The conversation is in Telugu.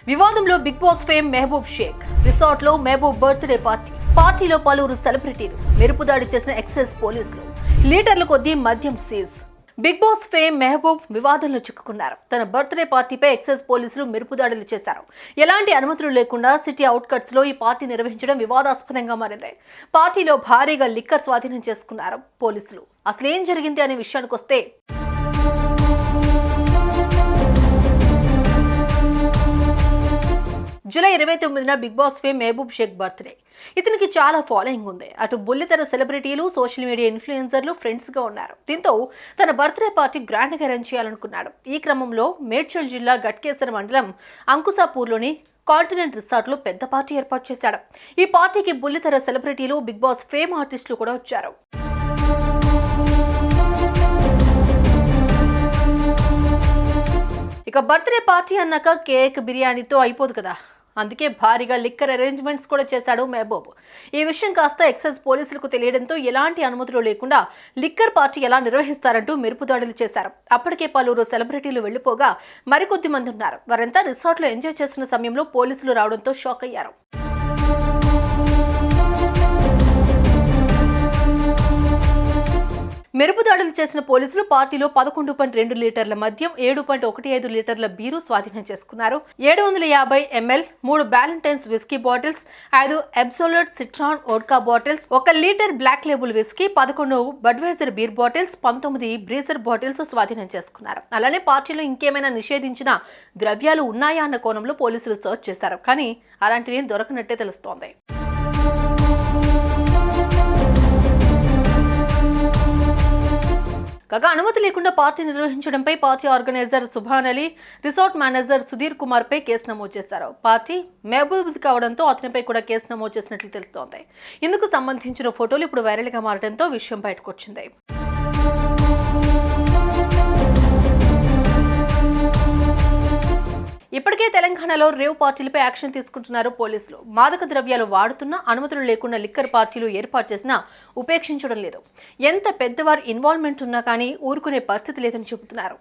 వివాదంలో Bigg Boss fame Mehboob Shaikh resort లో మెహబూబ్ బర్త్డే పార్టీలో పలువురు సెలబ్రిటీలు మెరుపుదాడి చేసిన ఎక్సైజ్ పోలీసులు లీటర్ల కొద్దీ మద్యం seize. Bigg Boss fame Mehboob వివాదంలో చిక్కుకున్నారు. తన బర్త్డే పార్టీపై ఎక్సైజ్ పోలీసులు మెరుపుదాడులు చేశారు. ఎలాంటి అనుమతులు లేకుండా సిటీ అవుట్కట్స్ లో ఈ పార్టీ నిర్వహించడం వివాదాస్పదంగా మారింది. పార్టీలో భారీగా లిక్కర్ స్వాధీనం చేసుకున్నారు పోలీసులు. అసలేం జరిగింది అనే విషయానికి వస్తే, జూలై 29న Bigg Boss fame Mehboob Shaik birthday. ఇతనికి చాలా ఫాలోయింగ్ ఉంది. అటు బుల్లితెర సెలబ్రిటీలు, సోషల్ మీడియా ఇన్ఫ్లుయెన్సర్లు ఫ్రెండ్స్ గా ఉన్నారు. దీంతో తన బర్త్డే పార్టీ గ్రాండ్ గా రన్ చేయాలనుకున్నాడు. ఈ క్రమంలో మేడ్చల్ జిల్లా గట్కేసర్ మండలం అంకుసాపూర్లోని కాంటినెంట్ రిసార్ట్ లో పెద్ద పార్టీ ఏర్పాటు చేశాడు. ఈ పార్టీకి బుల్లితెర సెలబ్రిటీలు, బిగ్ బాస్ ఫేమ్ ఆర్టిస్టులు కూడా వచ్చారు. ఇక బర్త్డే పార్టీ అన్నాక కేక్, బిర్యానీతో అయిపోదు కదా, అందుకే భారీగా లిక్కర్ అరేంజ్మెంట్స్ కూడా చేశాడు మెహబూబ్. ఈ విషయం కాస్త ఎక్సైజ్ పోలీసులకు తెలియడంతో ఎలాంటి అనుమతులు లేకుండా లిక్కర్ పార్టీ ఎలా నిర్వహిస్తారంటూ మెరుపుదాడులు చేశారు. అప్పటికే పలువురు సెలబ్రిటీలు వెళ్లిపోగా మరికొద్ది మంది ఉన్నారు. వారంతా రిసార్ట్లో ఎంజాయ్ చేస్తున్న సమయంలో పోలీసులు రావడంతో షాక్ అయ్యారు. మెరుపుదాడులు చేసిన పోలీసులు పార్టీలో 11.2 లీటర్ల మద్యం, 7.15 లీటర్ల బీరు స్వాధీనం చేసుకున్నారు. 750 ml 3 Ballantine's whisky bottles, 5 Absolut Citron vodka bottles, 1 litre Black Label whisky, 11 Budweiser beer bottles, 19 Breezer bottles స్వాధీనం చేసుకున్నారు. అలానే పార్టీలో ఇంకేమైనా నిషేధించిన ద్రవ్యాలు ఉన్నాయా అన్న కోణంలో పోలీసులు సర్చ్ చేశారు. కానీ అలాంటివి దొరకనట్టే తెలుస్తోంది. కాగా అనుమతి లేకుండా పార్టీ నిర్వహించడంపై party organiser Subhan Ali, resort manager Sudheer Kumar పై కేసు నమోదు చేశారు. పార్టీ మెహబూబ్ కావడంతో అతనిపై కూడా కేసు నమోదు చేసినట్లు తెలుస్తోంది. ఇందుకు సంబంధించిన ఫోటోలు ఇప్పుడు వైరల్ గా మారడంతో విషయం బయటకొచ్చింది. ఇప్పటికే తెలంగాణలో రేవ్ పార్టీలపై యాక్షన్ తీసుకుంటున్నారు పోలీసులు. మాదక ద్రవ్యాలు వాడుతున్నా, అనుమతులు లేకుండా లిక్కర్ పార్టీలు ఏర్పాటు చేసినా ఉపేక్షించడం లేదు. ఎంత పెద్దవారు ఇన్వాల్వ్మెంట్ ఉన్నా కానీ ఊరుకునే పరిస్థితి లేదని చెబుతున్నారు.